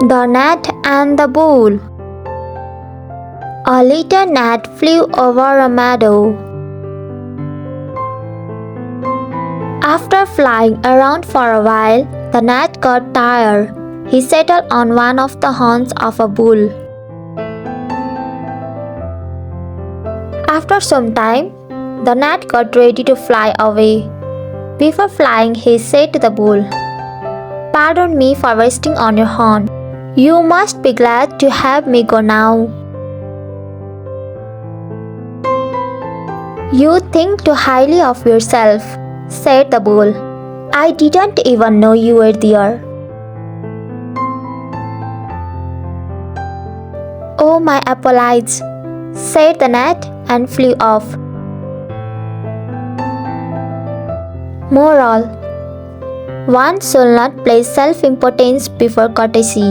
The Gnat and the Bull. A little gnat flew over a meadow. After flying around for a while, the gnat got tired. He settled on one of the horns of a bull. After some time, the gnat got ready to fly away. Before flying, he said to the bull, "Pardon me for resting on your horn. You must be glad to have me go now." "You think too highly of yourself," said the bull. "I didn't even know you were there." "Oh, my apologies," said the gnat and flew off. Moral: one should not place self-importance before courtesy.